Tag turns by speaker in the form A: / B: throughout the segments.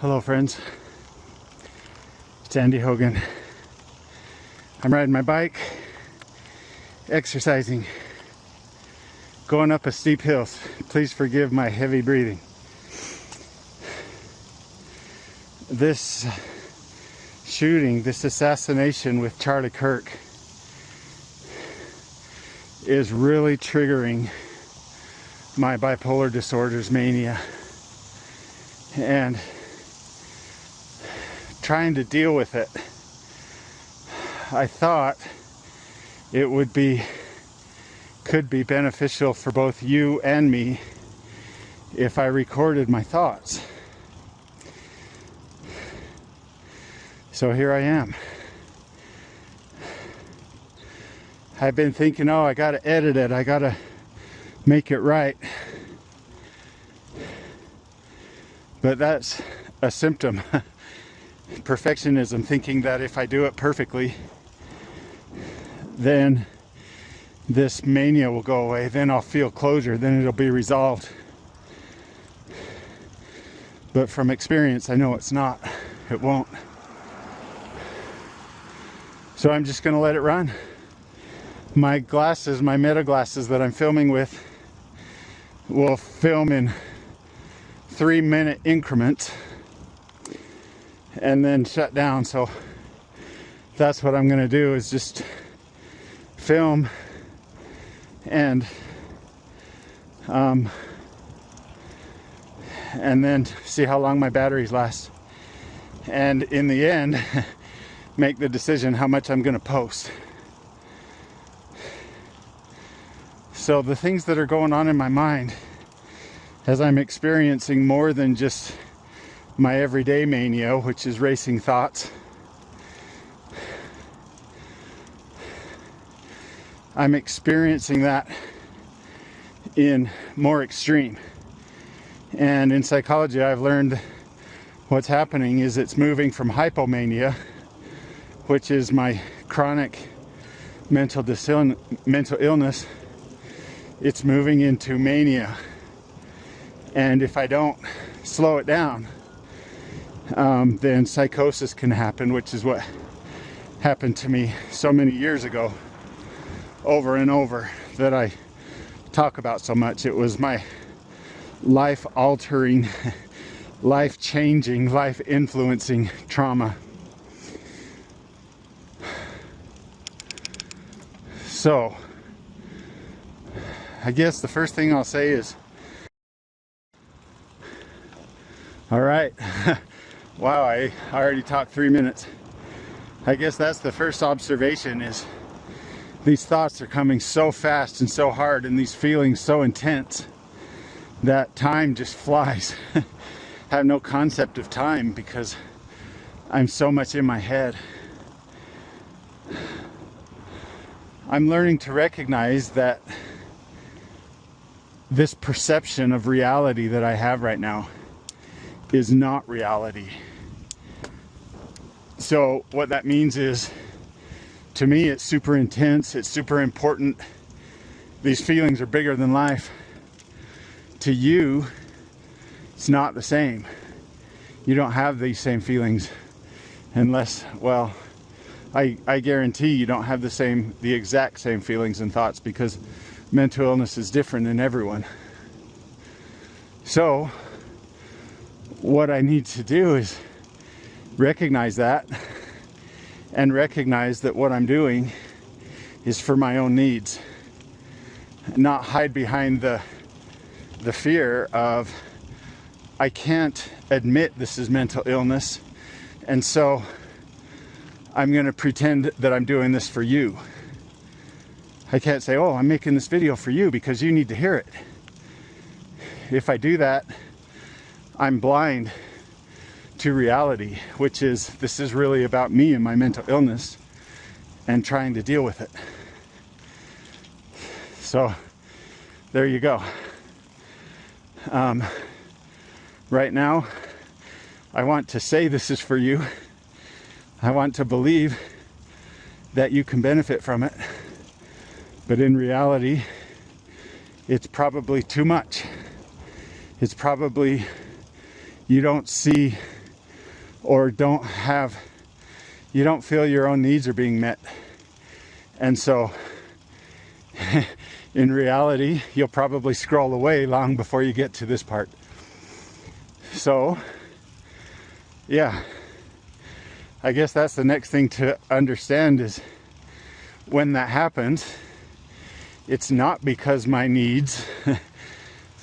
A: Hello friends, it's Andy Hogan. I'm riding my bike, exercising, going up a steep hill. Please forgive my heavy breathing. This shooting, this assassination with Charlie Kirk is really triggering my bipolar disorders mania, and trying to deal with it. I thought it could be beneficial for both you and me if I recorded my thoughts. So here I am. I've been thinking, oh, I gotta edit it, I gotta make it right. But that's a symptom. Perfectionism, thinking that if I do it perfectly, then this mania will go away, then I'll feel closure, then it'll be resolved. But from experience, I know it's not. It won't. So I'm just gonna let it run. My glasses, my meta glasses that I'm filming with, will film in 3-minute increments and then shut down. So that's what I'm gonna do, is just film and then see how long my batteries last, and in the end make the decision how much I'm gonna post. So the things that are going on in my mind as I'm experiencing more than just my everyday mania, which is racing thoughts, I'm experiencing that in more extreme. And in psychology, I've learned what's happening is it's moving from hypomania, which is my chronic mental illness. It's moving into mania. And if I don't slow it down, then psychosis can happen, which is what happened to me so many years ago, over and over, that I talk about so much. It was my life-altering, life-changing, life-influencing trauma. So, I guess the first thing I'll say is, all right, wow, I already talked 3 minutes. I guess that's the first observation, is these thoughts are coming so fast and so hard, and these feelings so intense that time just flies. I have no concept of time because I'm so much in my head. I'm learning to recognize that this perception of reality that I have right now is not reality. So what that means is, to me, it's super intense, it's super important. These feelings are bigger than life. To you, it's not the same. You don't have these same feelings unless, well, I guarantee you don't have the exact same feelings and thoughts, because mental illness is different in everyone. So what I need to do is recognize that, and recognize that what I'm doing is for my own needs, not hide behind the fear of, I can't admit this is mental illness, and so I'm going to pretend that I'm doing this for you. I can't say, oh, I'm making this video for you because you need to hear it. If I do that, I'm blind to reality, which is, this is really about me and my mental illness and trying to deal with it. So there you go. Right now, I want to say this is for you. I want to believe that you can benefit from it. But in reality, it's probably too much. It's probably, you don't see or you don't feel your own needs are being met. And so in reality, you'll probably scroll away long before you get to this part. So yeah, I guess that's the next thing to understand is when that happens, it's not because my needs,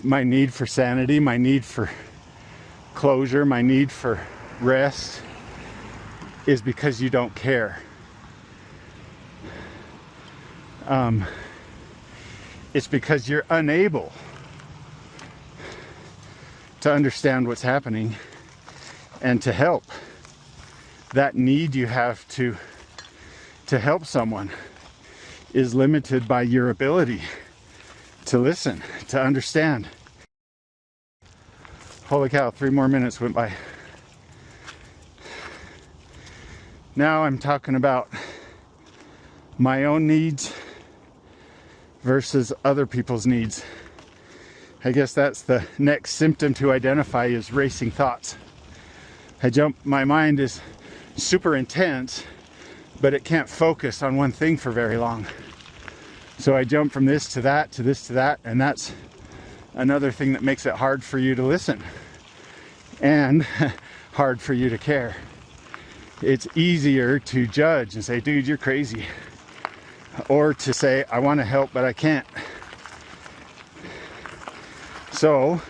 A: my need for sanity, my need for closure, my need for rest is because you don't care. It's because you're unable to understand what's happening and to help. That need you have to help someone is limited by your ability to listen, to understand. Holy cow, 3 more minutes went by. Now I'm talking about my own needs versus other people's needs. I guess that's the next symptom to identify is racing thoughts. My mind is super intense, but it can't focus on one thing for very long. So I jump from this to that, to this to that, and that's another thing that makes it hard for you to listen and hard for you to care. It's easier to judge and say, dude, you're crazy. Or to say, I want to help, but I can't. So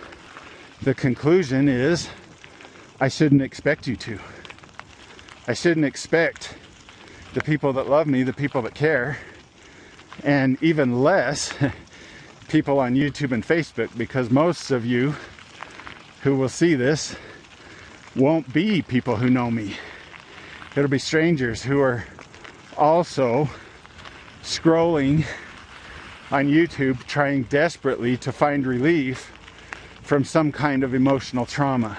A: the conclusion is, I shouldn't expect you to. I shouldn't expect the people that love me, the people that care, and even less people on YouTube and Facebook, because most of you who will see this won't be people who know me. It'll be strangers who are also scrolling on YouTube, trying desperately to find relief from some kind of emotional trauma.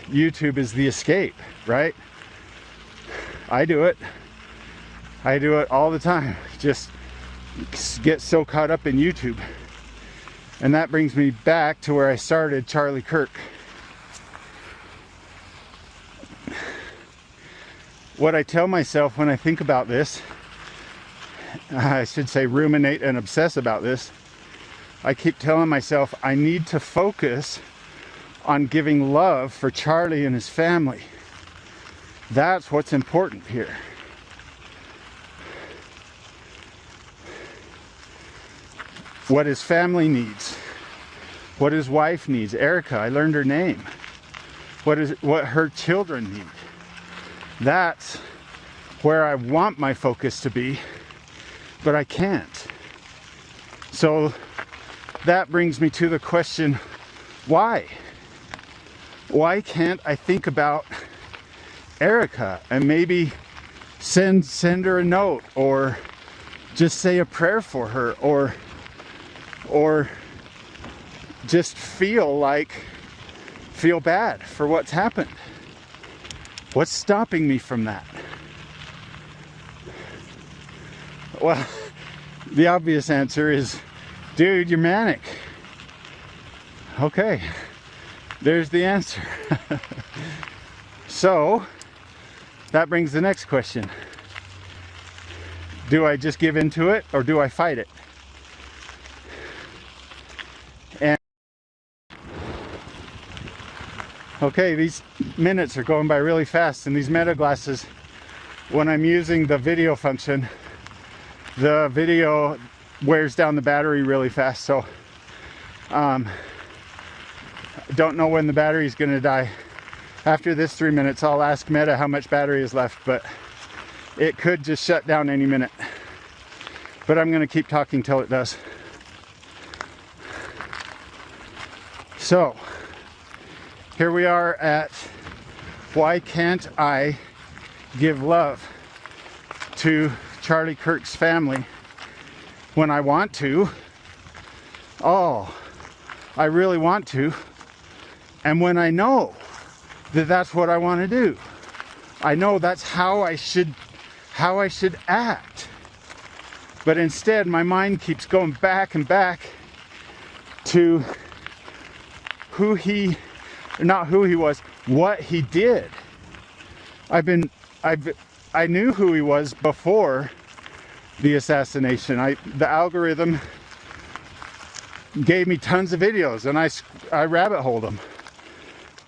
A: YouTube is the escape, right? I do it. I do it all the time. Just get so caught up in YouTube. And that brings me back to where I started, Charlie Kirk. What I tell myself when I think about this, I should say ruminate and obsess about this, I keep telling myself I need to focus on giving love for Charlie and his family. That's what's important here. What his family needs, what his wife needs. Erica, I learned her name. What her children need. That's where I want my focus to be, but I can't. So that brings me to the question, why? Why can't I think about Erica and maybe send her a note, or just say a prayer for her, or just feel bad for what's happened? What's stopping me from that? Well, the obvious answer is, dude, you're manic. Okay, there's the answer. So that brings the next question. Do I just give into it, or do I fight it? And okay, these minutes are going by really fast, and these meta glasses, when I'm using the video function, the video wears down the battery really fast. So don't know when the battery is going to die. After this 3 minutes, I'll ask Meta how much battery is left, but it could just shut down any minute. But I'm going to keep talking till it does. So here we are at, why can't I give love to Charlie Kirk's family when I want to? Oh, I really want to. And when I know that that's what I want to do, I know that's how I should act. But instead, my mind keeps going back and back to not who he was, what he did. I knew who he was before the assassination. The algorithm gave me tons of videos, and I rabbit holed them.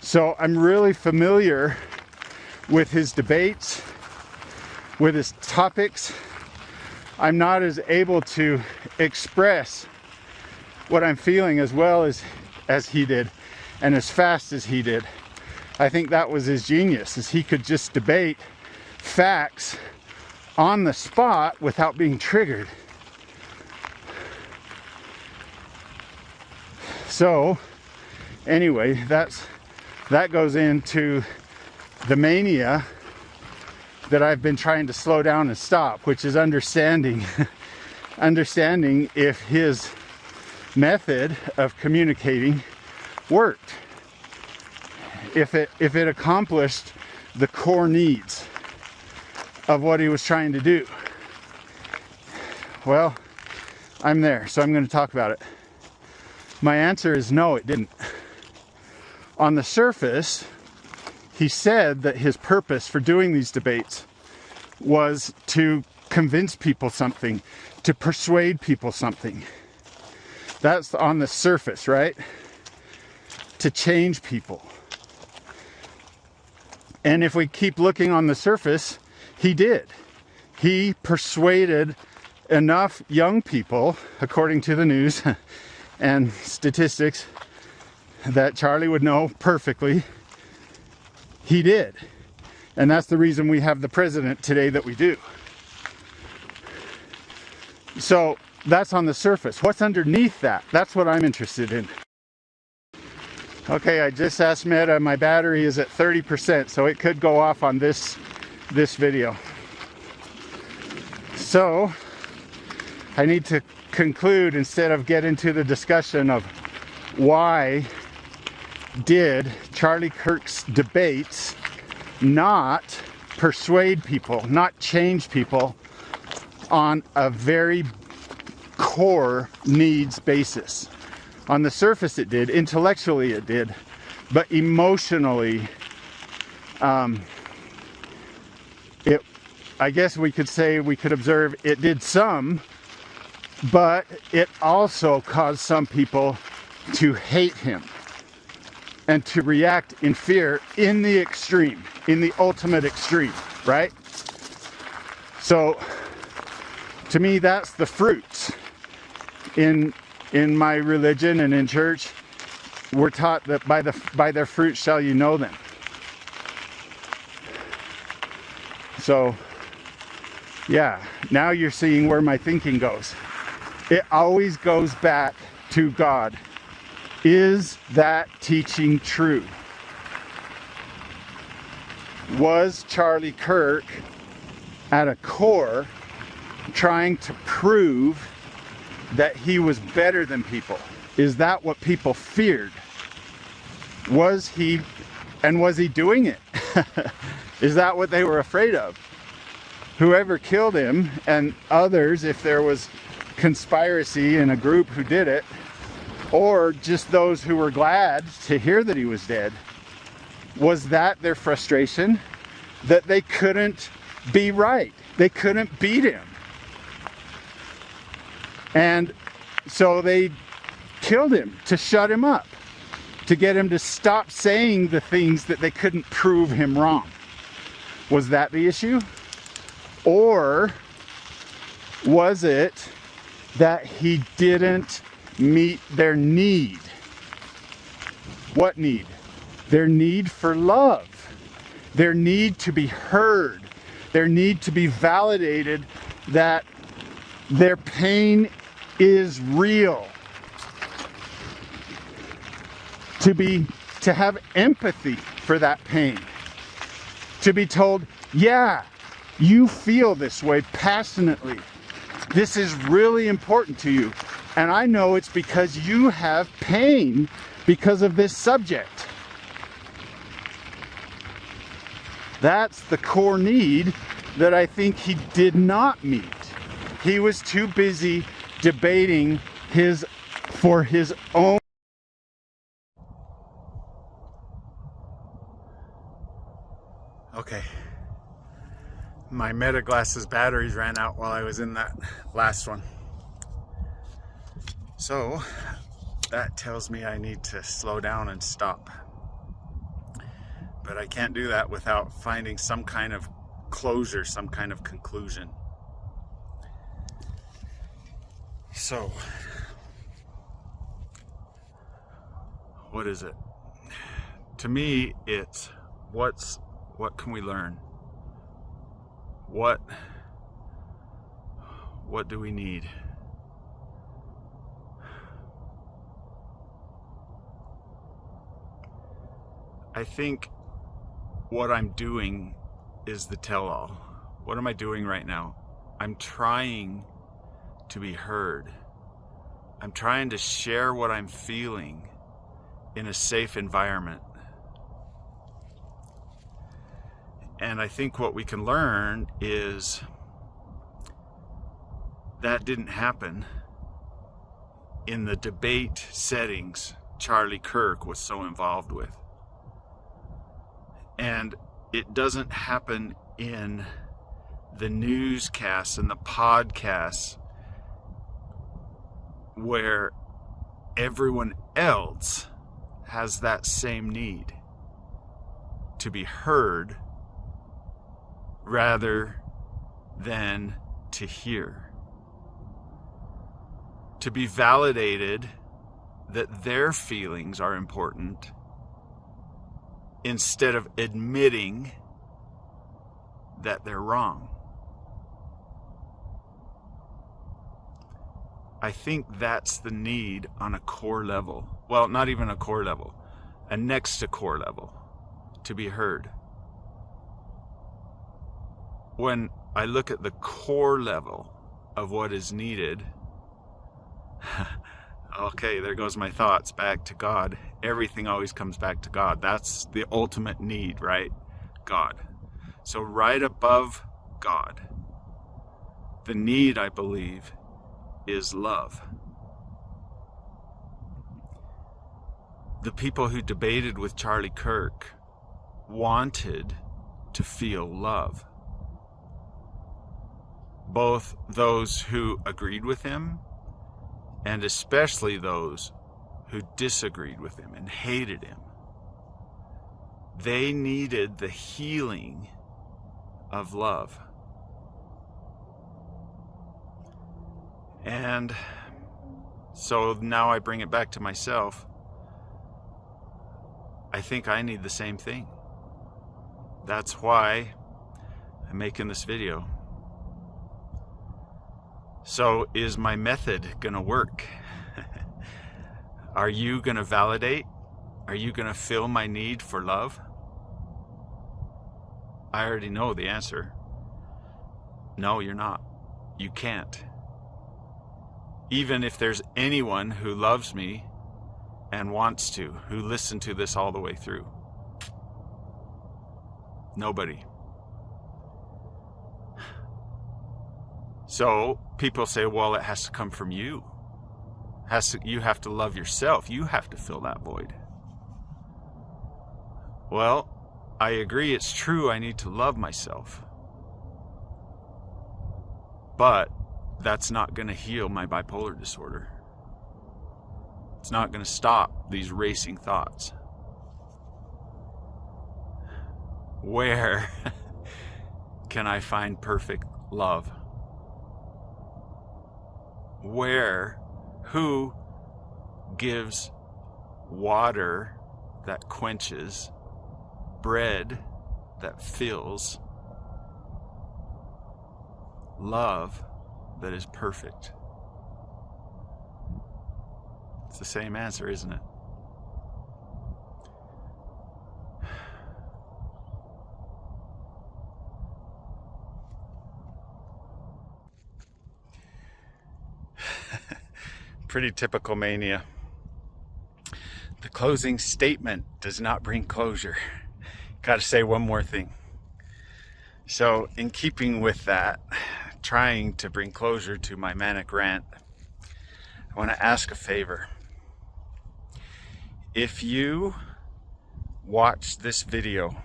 A: So I'm really familiar with his debates, with his topics. I'm not as able to express what I'm feeling as well as he did, and as fast as he did. I think that was his genius, is he could just debate facts on the spot without being triggered. So anyway, that goes into the mania that I've been trying to slow down and stop, which is understanding if his method of communicating worked, if it accomplished the core needs of what he was trying to do. Well, I'm there, so I'm going to talk about it. My answer is no, it didn't. On the surface, he said that his purpose for doing these debates was to convince people something, to persuade people something. That's on the surface, right? To change people. And if we keep looking on the surface, he did. He persuaded enough young people, according to the news and statistics that Charlie would know perfectly. He did. And that's the reason we have the president today that we do. So that's on the surface. What's underneath that? That's what I'm interested in. Okay, I just asked Meta, my battery is at 30%, so it could go off on this video. So I need to conclude, instead of get into the discussion of why did Charlie Kirk's debates not persuade people, not change people on a very core needs basis. On the surface it did, intellectually it did, but emotionally, I guess we could observe it did some, but it also caused some people to hate him and to react in fear in the extreme, in the ultimate extreme, right? So to me, that's the fruits. In my religion and in church, we're taught that by their fruits shall you know them. So yeah, now you're seeing where my thinking goes. It always goes back to God. Is that teaching true? Was Charlie Kirk at a core trying to prove that he was better than people? Is that what people feared? Was he doing it? Is that what they were afraid of? Whoever killed him, and others, if there was conspiracy in a group who did it, or just those who were glad to hear that he was dead, was that their frustration? That they couldn't be right? They couldn't beat him? And so they killed him to shut him up, to get him to stop saying the things that they couldn't prove him wrong. Was that the issue? Or was it that he didn't meet their need? What need? Their need for love. Their need to be heard. Their need to be validated that their pain is real. To have empathy for that pain. To be told, yeah, you feel this way passionately. This is really important to you. And I know it's because you have pain because of this subject. That's the core need that I think he did not meet. He was too busy debating for his own. Okay. My Meta glasses batteries ran out while I was in that last one. So that tells me I need to slow down and stop. But I can't do that without finding some kind of closure, some kind of conclusion. So, what is it? To me, it's what can we learn? What do we need? I think what I'm doing is the tell-all. What am I doing right now? I'm trying to be heard. I'm trying to share what I'm feeling in a safe environment. And I think what we can learn is that didn't happen in the debate settings Charlie Kirk was so involved with. And it doesn't happen in the newscasts and the podcasts where everyone else has that same need to be heard rather than to hear. To be validated that their feelings are important instead of admitting that they're wrong. I think that's the need on a core level. Well, not even a core level, a next to core level, to be heard. When I look at the core level of what is needed, okay, there goes my thoughts back to God. Everything always comes back to God. That's the ultimate need, right? God. So right above God, the need, I believe, is love. The people who debated with Charlie Kirk wanted to feel love. Both those who agreed with him and especially those who disagreed with him and hated him. They needed the healing of love. And so now I bring it back to myself. I think I need the same thing. That's why I'm making this video. So is my method gonna work? Are you gonna validate? Are you gonna fill my need for love? I already know the answer. No, you're not. You can't. Even if there's anyone who loves me and wants to, who listened to this all the way through. Nobody. So people say, well, it has to come from you. You have to love yourself. You have to fill that void. Well, I agree, it's true, I need to love myself. But that's not going to heal my bipolar disorder. It's not going to stop these racing thoughts. Where can I find perfect love? Who gives water that quenches, bread that fills, love that is perfect? It's the same answer, isn't it? Pretty typical mania. The closing statement does not bring closure. Got to say one more thing. So, in keeping with that, trying to bring closure to my manic rant, I want to ask a favor. If you watch this video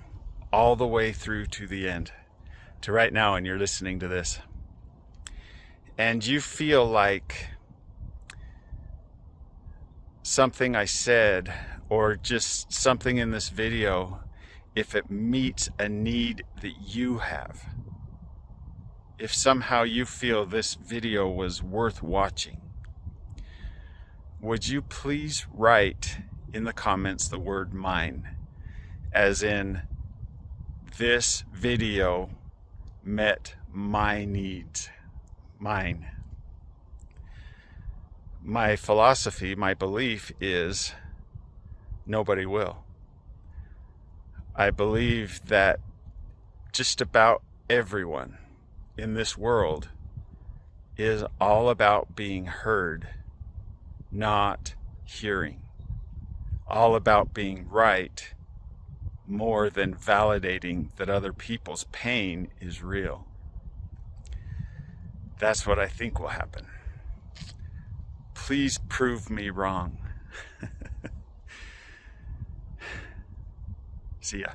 A: all the way through to the end, to right now, and you're listening to this, and you feel like something I said or just something in this video, if it meets a need that you have, if somehow you feel this video was worth watching, would you please write in the comments the word mine, as in, this video met my needs, mine. My philosophy, my belief is nobody will. I believe that just about everyone in this world is all about being heard, not hearing. All about being right, more than validating that other people's pain is real. That's what I think will happen. Please prove me wrong. See ya.